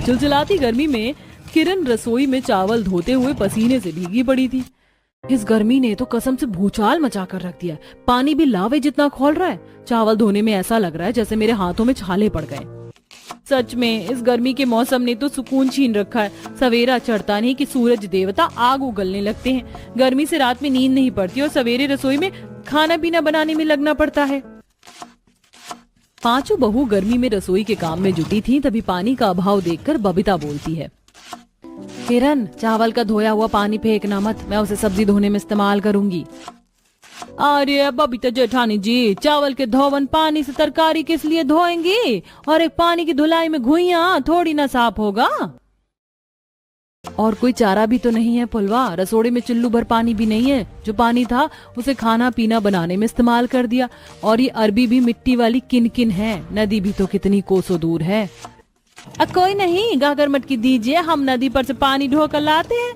चिलचिलाती गर्मी में किरण रसोई में चावल धोते हुए पसीने से भीगी पड़ी थी। इस गर्मी ने तो कसम से भूचाल मचा कर रख दिया। पानी भी लावे जितना खौल रहा है। चावल धोने में ऐसा लग रहा है जैसे मेरे हाथों में छाले पड़ गए। सच में इस गर्मी के मौसम ने तो सुकून छीन रखा है। सवेरा चढ़ता नहीं कि सूरज देवता आग उगलने लगते हैं। गर्मी से रात में नींद नहीं पड़ती और सवेरे रसोई में खाना पीना बनाने में लगना पड़ता है। पांचों बहू गर्मी में रसोई के काम में जुटी थी। तभी पानी का अभाव देखकर बबीता बोलती है, किरण, चावल का धोया हुआ पानी फेंकना मत, मैं उसे सब्जी धोने में इस्तेमाल करूंगी। अरे बबीता जेठानी जी, चावल के धोवन पानी से तरकारी किस लिए धोएंगी? और एक पानी की धुलाई में घुइयां थोड़ी ना साफ होगा। और कोई चारा भी तो नहीं है पुलवा। रसोड़े में चुल्लू भर पानी भी नहीं है। जो पानी था उसे खाना पीना बनाने में इस्तेमाल कर दिया। और ये अरबी भी मिट्टी वाली किन है। नदी भी तो कितनी कोसों दूर है। कोई नहीं, गागर मटकी दीजिए, हम नदी पर से पानी ढोकर लाते हैं।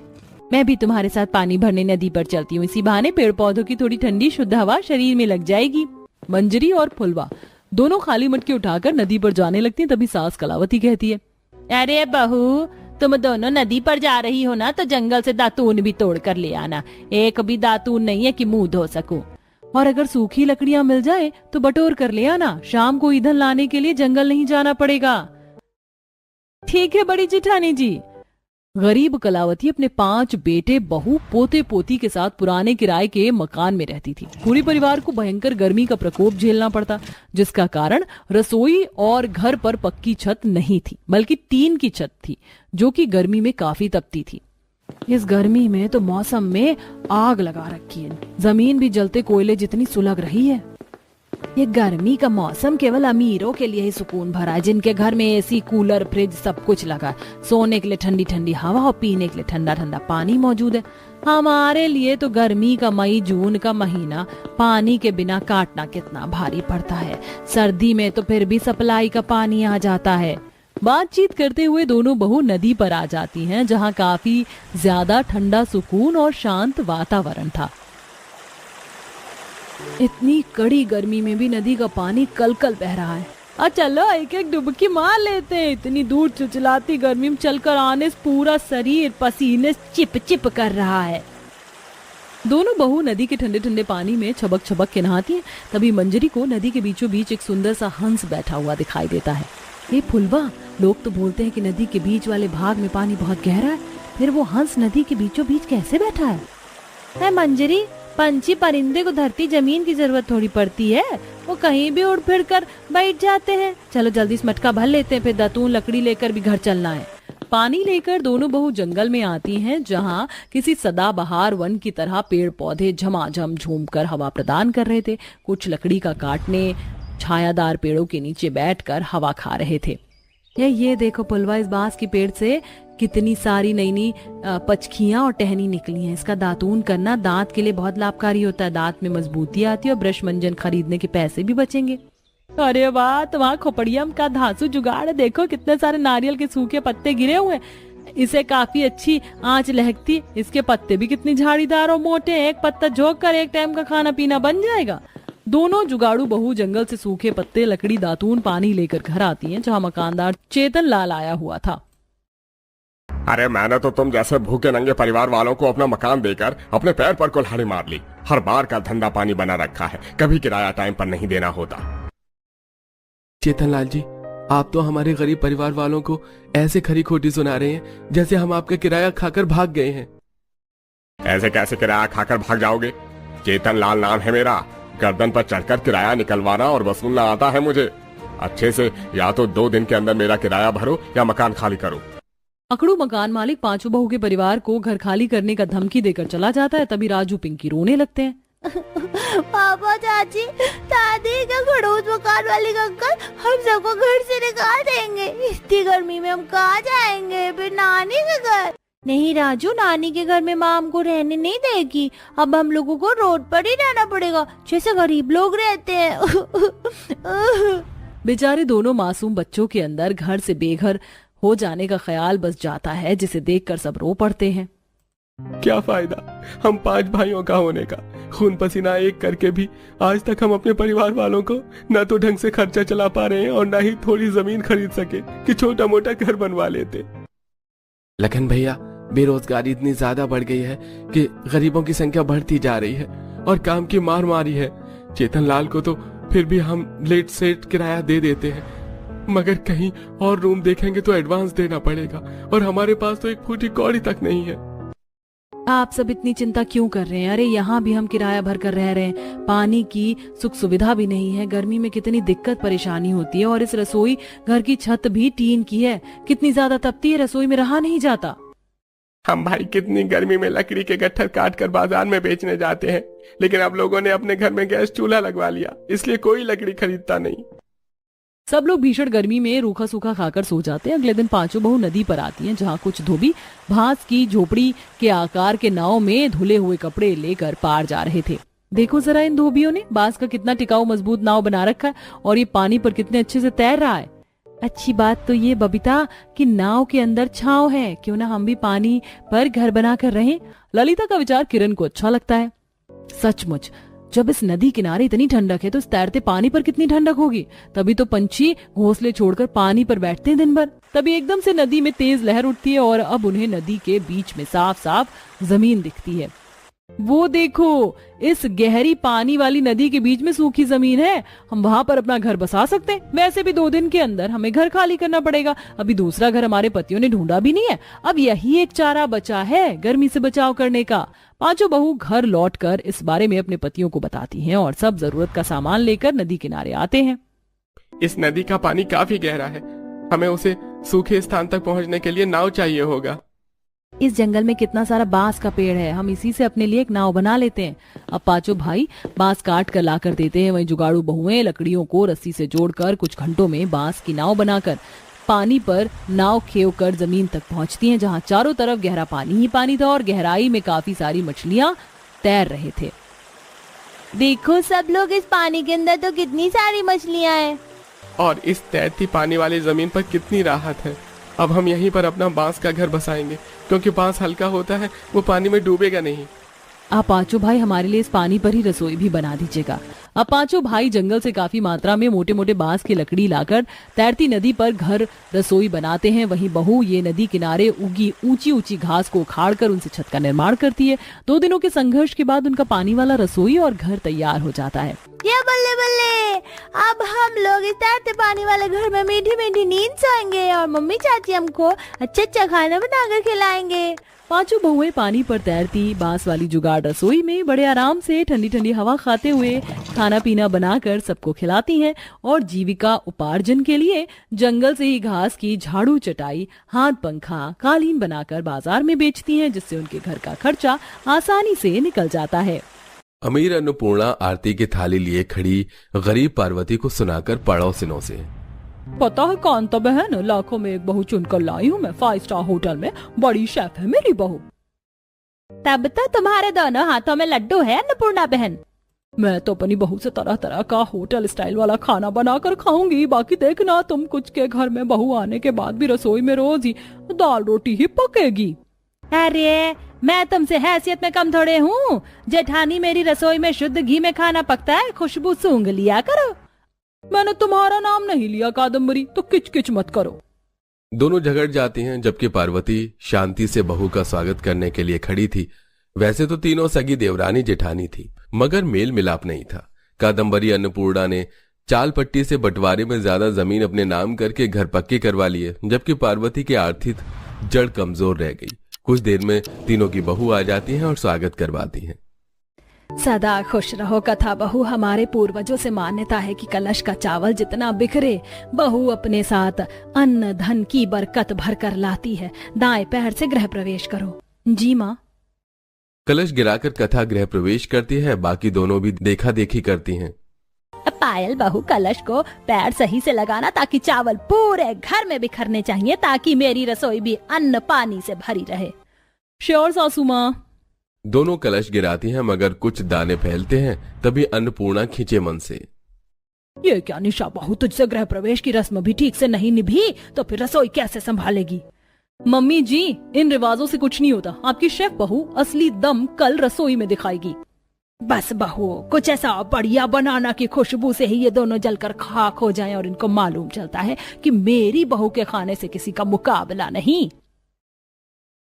मैं भी तुम्हारे साथ पानी भरने नदी पर चलती हूँ। इसी बहाने पेड़ पौधों की थोड़ी ठंडी शुद्ध हवा शरीर में लग जाएगी। मंजरी और फुलवा दोनों खाली मटकी उठाकर नदी पर जाने लगती हैं। तभी सास कलावती कहती है, अरे बहू, तुम दोनों नदी पर जा रही हो ना, तो जंगल से दातून भी तोड़ कर ले आना। एक भी दातून नहीं है कि मुंह धो सकूं। और अगर सूखी लकड़ियां मिल जाए तो बटोर कर ले आना। शाम को ईंधन लाने के लिए जंगल नहीं जाना पड़ेगा। ठीक है बड़ी जेठानी जी। गरीब कलावती अपने 5 बेटे, बहू, पोते पोती के साथ पुराने किराए के मकान में रहती थी। पूरे परिवार को भयंकर गर्मी का प्रकोप झेलना पड़ता, जिसका कारण रसोई और घर पर पक्की छत नहीं थी, बल्कि टीन की छत थी, जो कि गर्मी में काफी तपती थी। इस गर्मी में तो मौसम में आग लगा रखी है। जमीन भी जलते कोयले जितनी सुलग रही है। ये गर्मी का मौसम केवल अमीरों के लिए ही सुकून भरा है, जिनके घर में एसी, कूलर, फ्रिज सब कुछ लगा। सोने के लिए ठंडी ठंडी हवा और पीने के लिए ठंडा ठंडा पानी मौजूद है। हमारे लिए तो गर्मी का मई जून का महीना पानी के बिना काटना कितना भारी पड़ता है। सर्दी में तो फिर भी सप्लाई का पानी आ जाता है। बातचीत करते हुए दोनों बहू नदी पर आ जाती हैं, जहाँ काफी ज्यादा ठंडा सुकून और शांत वातावरण था। इतनी कड़ी गर्मी में भी नदी का पानी कल-कल बह रहा है। चलो एक एक डुबकी मार लेते हैं। इतनी दूर चिलचिलाती गर्मी में चलकर आने से पूरा शरीर पसीने चिप चिप कर रहा है। दोनों बहू नदी के ठंडे ठंडे पानी में छबक छबक के नहाती हैं। तभी मंजरी को नदी के बीचों बीच एक सुंदर सा हंस बैठा हुआ दिखाई देता है। ये फुलवा, लोग तो बोलते हैं कि नदी के बीच वाले भाग में पानी बहुत गहरा है, फिर वो हंस नदी के बीचों बीच कैसे बैठा है? मंजरी, पंछी परिंदे को धरती जमीन की जरूरत थोड़ी पड़ती है, वो कहीं भी उड़ फिर कर बैठ जाते हैं। चलो जल्दी इस मटका भर लेते हैं, फिर दातून लकड़ी लेकर भी घर चलना है। पानी लेकर दोनों बहू जंगल में आती हैं, जहाँ किसी सदाबहार वन की तरह पेड़ पौधे झमाझम झूमकर हवा प्रदान कर रहे थे। कुछ लकड़ी का काटने छायादार पेड़ों के नीचे बैठकर हवा खा रहे थे। ये देखो पुलवा, इस बांस की पेड़ से कितनी सारी नई नई पचखियां और टहनी निकली हैं। इसका दातून करना दांत के लिए बहुत लाभकारी होता है। दांत में मजबूती आती है और ब्रश मंजन खरीदने के पैसे भी बचेंगे। अरे वाह, तुम्हारा खोपड़िया का धांसू जुगाड़ है। देखो कितने सारे नारियल के सूखे पत्ते गिरे हुए हैं। इसे काफी अच्छी आंच लहकती। इसके पत्ते भी कितनी झाड़ीदार और मोटे हैं। एक पत्ता झोंक कर एक टाइम का खाना पीना बन जाएगा। दोनों जुगाड़ू बहू जंगल से सूखे पत्ते, लकड़ी, दातून, पानी लेकर घर आती हैं, जहाँ मकानदार चेतन लाल आया हुआ था। अरे मैंने तो तुम जैसे भूखे नंगे परिवार वालों को अपना मकान देकर अपने पैर पर कुल्हाड़ी मार ली। हर बार का धंधा पानी बना रखा है, कभी किराया टाइम पर नहीं देना होता। चेतन लाल जी, आप तो हमारे गरीब परिवार वालों को ऐसे खरी खोटी सुना रहे हैं जैसे हम आपका किराया खाकर भाग गए हैं। ऐसे कैसे किराया खाकर भाग जाओगे? चेतन लाल नाम है मेरा। गर्दन पर चढ़कर किराया निकलवाना और वसूलना आता है मुझे अच्छे से। या तो 2 दिन के अंदर मेरा किराया भरो या मकान खाली करो। अकड़ू मकान मालिक पांचों बहू के परिवार को घर खाली करने का धमकी देकर चला जाता है। तभी राजू पिंकी रोने लगते हैं। पापा, चाची, दादी, क्या खड़ूस मकान वाले अंकल हम सबको घर से निकाल देंगे। इतनी गर्मी में हम कहाँ जाएंगे? फिर नानी के घर? नहीं राजू, नानी के घर में माँ हमको रहने नहीं देगी। अब हम लोगों को रोड पर ही रहना पड़ेगा, जैसे गरीब लोग रहते हैं। बेचारे दोनों मासूम बच्चों के अंदर घर से बेघर हो जाने का ख्याल बस जाता है, जिसे देखकर सब रो पड़ते हैं। क्या फायदा हम 5 भाइयों का होने का, खून पसीना एक करके भी आज तक हम अपने परिवार वालों को न तो ढंग से खर्चा चला पा रहे हैं और न ही थोड़ी जमीन खरीद सके कि छोटा मोटा घर बनवा लेते। लखन भैया, बेरोजगारी इतनी ज्यादा बढ़ गई है कि गरीबों की संख्या बढ़ती जा रही है और काम की मार मारी है। चेतन लाल को तो फिर भी हम लेट सेट किराया दे देते हैं, मगर कहीं और रूम देखेंगे तो एडवांस देना पड़ेगा और हमारे पास तो एक फूटी कौड़ी तक नहीं है। आप सब इतनी चिंता क्यों कर रहे हैं? अरे यहाँ भी हम किराया भर कर रह रहे हैं, पानी की सुख सुविधा भी नहीं है, गर्मी में कितनी दिक्कत परेशानी होती है और इस रसोई घर की छत भी टीन की है, कितनी ज्यादा तपती है, रसोई में रहा नहीं जाता। हम भाई कितनी गर्मी में लकड़ी के गट्ठर काट कर बाजार में बेचने जाते हैं, लेकिन अब लोगों ने अपने घर में गैस चूल्हा लगवा लिया, इसलिए कोई लकड़ी खरीदता नहीं। सब लोग भीषण गर्मी में रूखा सूखा खाकर सो जाते हैं। अगले दिन पांचों बहू नदी पर आती हैं, जहाँ कुछ धोबी भांस की झोपड़ी के आकार के नाव में धुले हुए कपड़े लेकर पार जा रहे थे। देखो जरा इन धोबियों ने बांस का कितना टिकाऊ मजबूत नाव बना रखा है और ये पानी पर कितने अच्छे से तैर रहा है। अच्छी बात तो ये बबीता कि नाव के अंदर छांव है, क्यों ना हम भी पानी पर घर बना कर रहें। ललिता का विचार किरण को अच्छा लगता है। सचमुच जब इस नदी किनारे इतनी ठंडक है तो इस तैरते पानी पर कितनी ठंडक होगी। तभी तो पंछी घोंसले छोड़कर पानी पर बैठते हैं दिन भर। तभी एकदम से नदी में तेज लहर उठती है और अब उन्हें नदी के बीच में साफ साफ जमीन दिखती है। वो देखो, इस गहरी पानी वाली नदी के बीच में सूखी जमीन है, हम वहाँ पर अपना घर बसा सकते हैं। वैसे भी 2 दिन के अंदर हमें घर खाली करना पड़ेगा, अभी दूसरा घर हमारे पतियों ने ढूंढा भी नहीं है। अब यही एक चारा बचा है गर्मी से बचाव करने का। पांचों बहू घर लौटकर इस बारे में अपने पतियों को बताती हैं और सब जरूरत का सामान लेकर नदी किनारे आते हैं। इस नदी का पानी काफी गहरा है, हमें उसे सूखे स्थान तक पहुंचने के लिए नाव चाहिए होगा। इस जंगल में कितना सारा बांस का पेड़ है, हम इसी से अपने लिए एक नाव बना लेते हैं। अब पांचों भाई बांस काट कर लाकर देते हैं, वहीं जुगाड़ू बहुएं लकड़ियों को रस्सी से जोड़कर कुछ घंटों में बांस की नाव बनाकर पानी पर नाव खेव कर जमीन तक पहुंचती हैं, जहां चारों तरफ गहरा पानी ही पानी था और गहराई में काफी सारी मछलियां तैर रहे थे। देखो सब लोग, इस पानी के अंदर तो कितनी सारी मछलियां हैं और इस तैरती पानी वाली जमीन पर कितनी राहत है। अब हम यहीं पर अपना बांस का घर बसाएंगे, क्योंकि बांस हल्का होता है, वो पानी में डूबेगा नहीं। आप पांचों भाई हमारे लिए इस पानी पर ही रसोई भी बना दीजिएगा। अब पांचों भाई जंगल से काफी मात्रा में मोटे मोटे बांस की लकड़ी लाकर तैरती नदी पर घर रसोई बनाते हैं। वहीं बहू ये नदी किनारे उगी ऊंची ऊंची घास को उखाड़कर उनसे छत का निर्माण करती है। 2 दिनों के संघर्ष के बाद उनका पानी वाला रसोई और घर तैयार हो जाता है। ये बल्ले बल्ले, अब हम लोग इस तैरते पानी वाले घर में मीठी मीठी नींद सोएंगे और मम्मी चाची हमको अच्छा अच्छा खाना बनाकर खिलाएंगे। पांचों बहुएं पानी पर तैरती बांस वाली जुगाड़ रसोई में बड़े आराम से ठंडी ठंडी हवा खाते हुए खाना पीना बनाकर सबको खिलाती हैं और जीविका उपार्जन के लिए जंगल से ही घास की झाड़ू चटाई हाथ पंखा कालीन बनाकर बाजार में बेचती हैं, जिससे उनके घर का खर्चा आसानी से निकल जाता है। अमीर अन्नपूर्णा आरती की थाली लिए खड़ी गरीब पार्वती को सुनाकर पड़ोसिनों से, पता है कांता बहन, लाखों में एक बहू चुनकर लाई हूँ मैं, 5 स्टार होटल में बड़ी शेफ है मेरी बहू। तब तो तुम्हारे दोनों हाथों में लड्डू है अन्नपूर्णा बहन। मैं तो अपनी बहू से तरह तरह का होटल स्टाइल वाला खाना बनाकर खाऊंगी, बाकी देखना तुम कुछ के घर में बहू आने के बाद भी रसोई में रोज ही दाल रोटी ही पकेगी। अरे मैं तुमसे हैसियत में कम थोड़े हूँ, जेठानी मेरी रसोई में शुद्ध घी में खाना पकता है, खुशबू सूंघ लिया करो। मैंने तुम्हारा नाम नहीं लिया कादम्बरी, तो किच किच मत करो। दोनों झगड़ जाती हैं, जबकि पार्वती शांति से बहू का स्वागत करने के लिए खड़ी थी। वैसे तो तीनों सगी देवरानी जेठानी थी, मगर मेल मिलाप नहीं था। कादम्बरी अन्नपूर्णा ने चाल पट्टी से बंटवारे में ज्यादा जमीन अपने नाम करके घर पक्के करवा लिए, जबकि पार्वती की आर्थिक जड़ कमजोर रह गई। कुछ देर में तीनों की बहू आ जाती हैं और स्वागत करवाती हैं। सदा खुश रहो कथा बहू, हमारे पूर्वजों से मान्यता है कि कलश का चावल जितना बिखरे, बहू अपने साथ अन्न धन की बरकत भर कर लाती है। दाएं पैर से गृह प्रवेश करो। जी माँ। कलश गिराकर कथा गृह प्रवेश करती है, बाकी दोनों भी देखा देखी करती हैं। पायल बहू, कलश को पैर सही से लगाना ताकि चावल पूरे घर में बिखरने चाहिए, ताकि मेरी रसोई भी अन्न पानी से भरी रहे। श्योर सासू माँ। दोनों कलश गिराती हैं, मगर कुछ दाने फैलते हैं। तभी अन्नपूर्णा खींचे मन से, ये क्या निशा बहू, तुझसे गृह प्रवेश की रस्म भी ठीक से नहीं निभी तो फिर रसोई कैसे संभालेगी। मम्मी जी, इन रिवाजों से कुछ नहीं होता। आपकी शेफ बहू असली दम कल रसोई में दिखाएगी। बस बहू, कुछ ऐसा बढ़िया बनाना की खुशबू से ही ये दोनों जलकर खाक हो जाएं और इनको मालूम चलता है कि मेरी बहू के खाने से किसी का मुकाबला नहीं।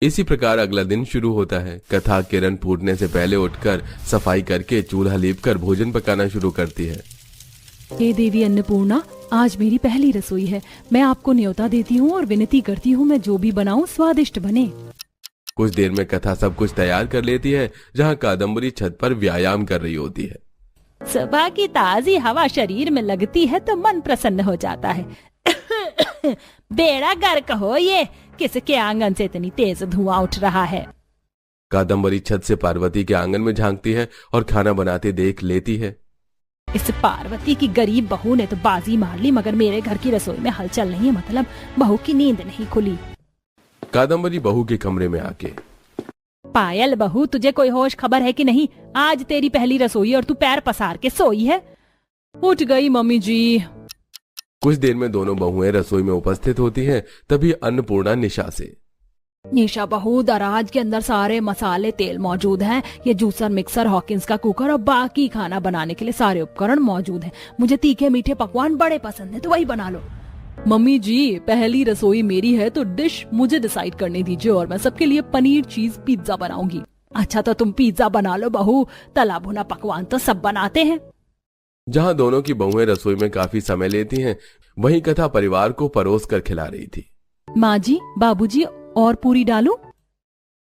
इसी प्रकार अगला दिन शुरू होता है। कथा किरण फूटने से पहले उठकर सफाई करके चूल्हा लीपकर भोजन पकाना शुरू करती है। हे देवी अन्नपूर्णा, आज मेरी पहली रसोई है। मैं आपको न्योता देती हूँ और विनती करती हूँ मैं जो भी बनाऊँ स्वादिष्ट बने। कुछ देर में कथा सब कुछ तैयार कर लेती है, जहाँ कादम्बरी छत पर व्यायाम कर रही होती है। सुबह की ताजी हवा शरीर में लगती है तो मन प्रसन्न हो जाता है। बेड़ा गर्क हो ये, किसके आंगन से इतनी तेज धुआं उठ रहा है। कादम्बरी छत से पार्वती के आंगन में झांकती है और खाना बनाते देख लेती है। इस पार्वती की गरीब बहू ने तो बाजी मार ली, मगर मेरे घर की रसोई में हलचल नहीं है। मतलब बहू की नींद नहीं खुली। कादम्बरी बहू के कमरे में आके, पायल बहू, तुझे कोई होश खबर है कि नहीं? आज तेरी पहली रसोई और तू पैर पसार के सोई है। उठ गई मम्मी जी। कुछ देर में दोनों बहुएं रसोई में उपस्थित होती हैं। तभी अन्नपूर्णा निशा से, निशा बहू, दराज के अंदर सारे मसाले तेल मौजूद हैं। ये जूसर, मिक्सर, हॉकिंस का कुकर और बाकी खाना बनाने के लिए सारे उपकरण मौजूद हैं। मुझे तीखे मीठे पकवान बड़े पसंद है, तो वही बना लो। मम्मी जी, पहली रसोई मेरी है तो डिश मुझे डिसाइड करने दीजिए और मैं सबके लिए पनीर चीज पिज्जा बनाऊंगी। अच्छा तो तुम पिज्जा बना लो बहू, तला भुना पकवान तो सब बनाते हैं। जहाँ दोनों की बहुएं रसोई में काफी समय लेती हैं, वहीं कथा परिवार को परोस कर खिला रही थी। माँ जी, बाबूजी, और पूरी डालूं?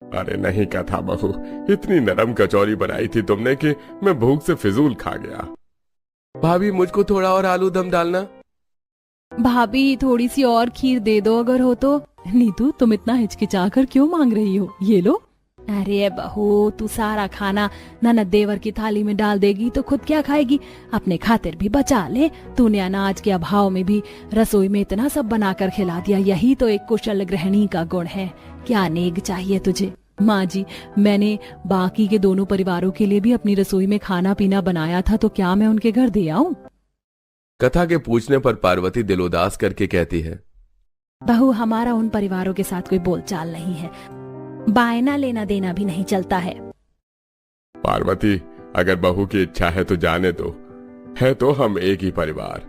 अरे नहीं कथा बहू, इतनी नरम कचौरी बनाई थी तुमने कि मैं भूख से फिजूल खा गया। भाभी, मुझको थोड़ा और आलू दम डालना। भाभी, थोड़ी सी और खीर दे दो अगर हो तो। नीतू, तुम इतना हिचकिचाकर क्यों मांग रही हो? ये लो। अरे बहू, तू सारा खाना ननद देवर की थाली में डाल देगी तो खुद क्या खाएगी? अपने खातिर भी बचा ले। तूने अनाज के अभाव में भी रसोई में इतना सब बनाकर खिला दिया। यही तो एक कुशल गृहिणी का गुण है। क्या नेग चाहिए तुझे? माँ जी, मैंने बाकी के दोनों परिवारों के लिए भी अपनी रसोई में खाना पीना बनाया था, तो क्या मैं उनके घर दे आऊं? कथा के पूछने पर पार्वती दिल उदास करके कहती है, बहू, हमारा उन परिवारों के साथ कोई बोलचाल नहीं है। बायना लेना देना भी नहीं चलता है। पार्वती, अगर बहू की इच्छा है तो जाने दो, है तो हम एक ही परिवार।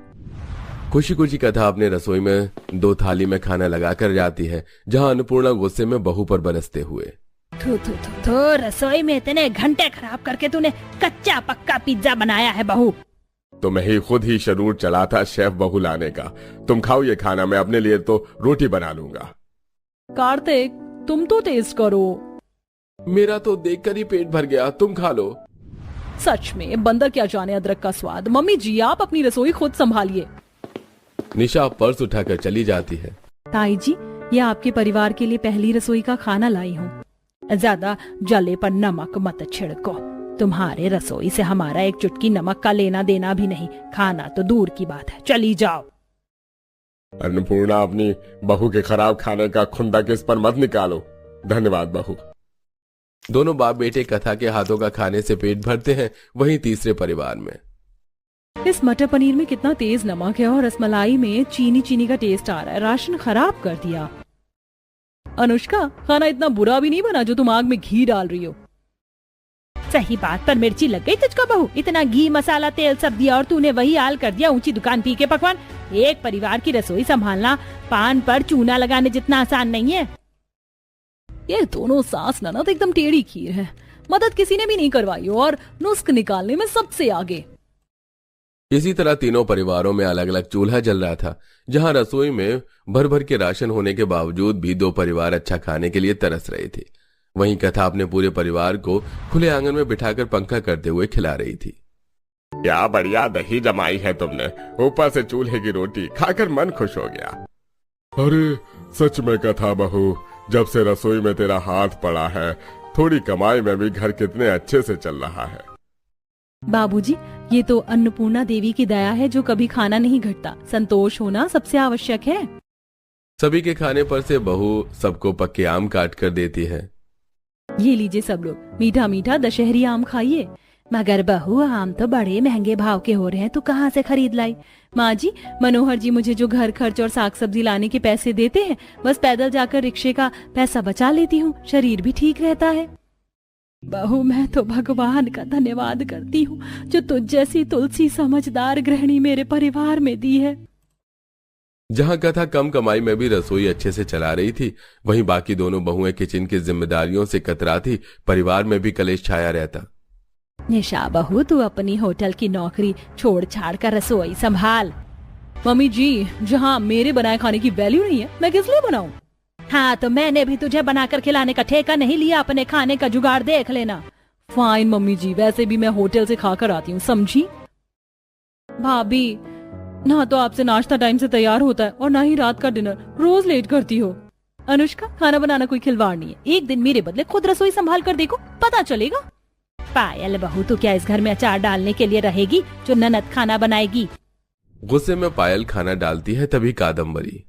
खुशी खुशी कथा अपने रसोई में 2 थाली में खाना लगाकर जाती है, जहां अन्नपूर्णा गुस्से में बहू पर बरसते हुए, थू थू थू थू, रसोई में इतने घंटे खराब करके तूने कच्चा पक्का पिज्जा बनाया है बहू। तो मैं ही खुद ही शरूर चला था शेफ बहू लाने का। तुम खाओ ये खाना, मैं अपने लिए तो रोटी बना लूंगा। कार्तिक, तुम तो टेस्ट करो। मेरा तो देखकर ही पेट भर गया, तुम खा लो। सच में बंदर क्या जाने अदरक का स्वाद। मम्मी जी, आप अपनी रसोई खुद संभालिए। निशा पर्स उठाकर चली जाती है। ताई जी, ये आपके परिवार के लिए पहली रसोई का खाना लाई हूँ। ज्यादा जले पर नमक मत छिड़को। तुम्हारे रसोई से हमारा एक चुटकी नमक का लेना देना भी नहीं। खाना तो दूर की बात है, चली जाओ। अन्नपूर्णा, अपनी बहू के खराब खाने का खुंदक इस पर मत निकालो। धन्यवाद बहू। दोनों बाप बेटे कथा के हाथों का खाने से पेट भरते हैं। वहीं तीसरे परिवार में, इस मटर पनीर में कितना तेज नमक है और रसमलाई में चीनी चीनी का टेस्ट आ रहा है। राशन खराब कर दिया। अनुष्का, खाना इतना बुरा भी नहीं बना जो तुम आग में घी डाल रही हो। सही बात पर मिर्ची लग गई तुझको बहू। इतना घी मसाला तेल सब दिया और तूने वही हाल कर दिया। ऊंची दुकान पी के पकवान। एक परिवार की रसोई संभालना पान पर चूना लगाने जितना आसान नहीं है। ये दोनों सास ननद एकदम टेढ़ी खीर है। मदद किसी ने भी नहीं करवाई और नुस्ख निकालने में सबसे आगे। इसी तरह तीनों परिवारों में अलग अलग चूल्हा जल रहा था, जहां रसोई में भर भर के राशन होने के बावजूद भी 2 परिवार अच्छा खाने के लिए तरस रहे थे। वहीं कथा अपने पूरे परिवार को खुले आंगन में बिठाकर पंखा करते हुए खिला रही थी। क्या बढ़िया दही जमाई है तुमने, ऊपर से चूल्हे की रोटी, खाकर मन खुश हो गया। अरे सच में कथा बहू, जब से रसोई में तेरा हाथ पड़ा है, थोड़ी कमाई में भी घर कितने अच्छे से चल रहा है। बाबूजी, ये तो अन्नपूर्णा देवी की दया है जो कभी खाना नहीं घटता। संतोष होना सबसे आवश्यक है। सभी के खाने पर से बहू सबको पक्के आम काट कर देती है। ये लीजिए सब लोग, मीठा मीठा दशहरी आम खाइए। मगर बहू आम तो बड़े महंगे भाव के हो रहे हैं, तू कहाँ से खरीद लाई? माँ जी, मनोहर जी मुझे जो घर खर्च और साग सब्जी लाने के पैसे देते हैं, बस पैदल जाकर रिक्शे का पैसा बचा लेती हूँ, शरीर भी ठीक रहता है। बहू मैं तो भगवान का धन्यवाद करती हूँ जो तुझ जैसी तुलसी समझदार गृहिणी मेरे परिवार में दी है। जहां कथा कम कमाई में भी रसोई अच्छे से चला रही थी, वहीं बाकी दोनों बहुएं किचन की जिम्मेदारियों से कतराती परिवार में भी कलेश छाया रहता। निशा बहू, तू अपनी होटल की नौकरी छोड़ छाड़ कर रसोई संभाल। मम्मी जी, जहाँ मेरे बनाए खाने की वैल्यू नहीं है, मैं किस लिए बनाऊं? हाँ तो मैंने भी तुझे बनाकर खिलाने का ठेका नहीं लिया, अपने खाने का जुगाड़ देख लेना। फाइन मम्मी जी, वैसे भी मैं होटल से खाकर आती हूँ, समझी? भाभी, ना तो आपसे नाश्ता टाइम से तैयार होता है और ना ही रात का डिनर, रोज लेट करती हो। अनुष्का, खाना बनाना कोई खिलवाड़ नहीं है, एक दिन मेरे बदले खुद रसोई संभाल कर देखो, पता चलेगा। पायल बहू, तू क्या इस घर में अचार डालने के लिए रहेगी जो ननद खाना बनाएगी? गुस्से में पायल खाना डालती है, तभी कादम्बरी।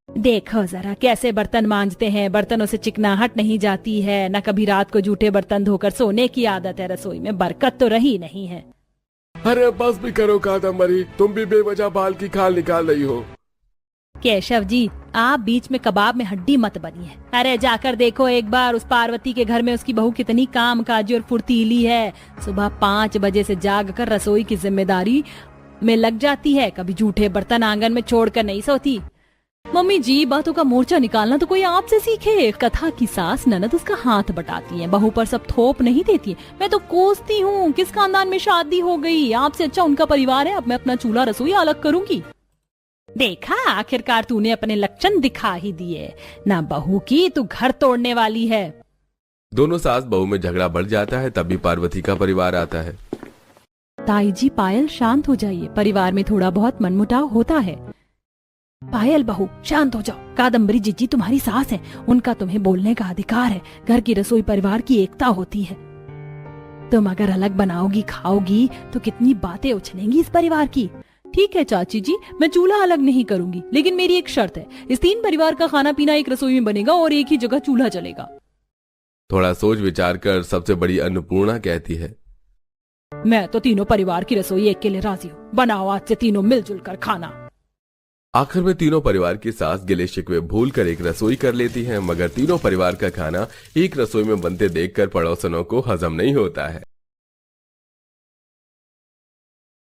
देखो जरा कैसे बर्तन मांजते हैं, बर्तनों से चिकनाहट नहीं जाती है, न कभी रात को जूठे बर्तन धोकर सोने की आदत है, रसोई में बरकत तो रही नहीं है। अरे बस भी करो कादम्बरी, तुम भी बेवजह बाल की खाल निकाल रही हो। केशव जी, आप बीच में कबाब में हड्डी मत बनिए। अरे जाकर देखो एक बार उस पार्वती के घर में उसकी बहू कितनी कामकाजी और फुर्तीली है। सुबह 5 बजे से जाग कर रसोई की जिम्मेदारी में लग जाती है, कभी जूठे बर्तन आंगन में छोड़कर नहीं सोती। मम्मी जी, बातों का मोर्चा निकालना तो कोई आपसे सीखे। कथा की सास ननद उसका हाथ बटाती है, बहू पर सब थोप नहीं देती है। मैं तो कोसती हूँ, किस खानदान में शादी हो गई, आपसे अच्छा उनका परिवार है। अब मैं अपना चूल्हा रसोई अलग करूंगी। देखा, आखिरकार तूने अपने लक्षण दिखा ही दिए। ना बहू की तू घर तोड़ने वाली है। दोनों सास बहू में झगड़ा बढ़ जाता है, तभी पार्वती का परिवार आता है। ताई जी, पायल शांत हो जाइए, परिवार में थोड़ा बहुत मनमुटाव होता है। पायल बहू शांत हो जाओ, कादम्बरी जीजी तुम्हारी सास है, उनका तुम्हें बोलने का अधिकार है। घर की रसोई परिवार की एकता होती है। तुम अगर अलग बनाओगी खाओगी तो कितनी बातें उछलेंगी इस परिवार की। ठीक है चाची जी, मैं चूल्हा अलग नहीं करूंगी, लेकिन मेरी एक शर्त है, इस 3 परिवार का खाना पीना एक रसोई में बनेगा और एक ही जगह चूल्हा चलेगा। थोड़ा सोच विचार कर सबसे बड़ी अन्नपूर्णा कहती है, मैं तो तीनों परिवार की रसोई एक के लिए राजी हूँ। बनाओ आज से तीनों मिलजुल कर खाना। आखिर में तीनों परिवार की सास गिले शिकवे भूल कर एक रसोई कर लेती हैं, मगर तीनों परिवार का खाना एक रसोई में बनते देखकर पड़ोसनों को हजम नहीं होता है।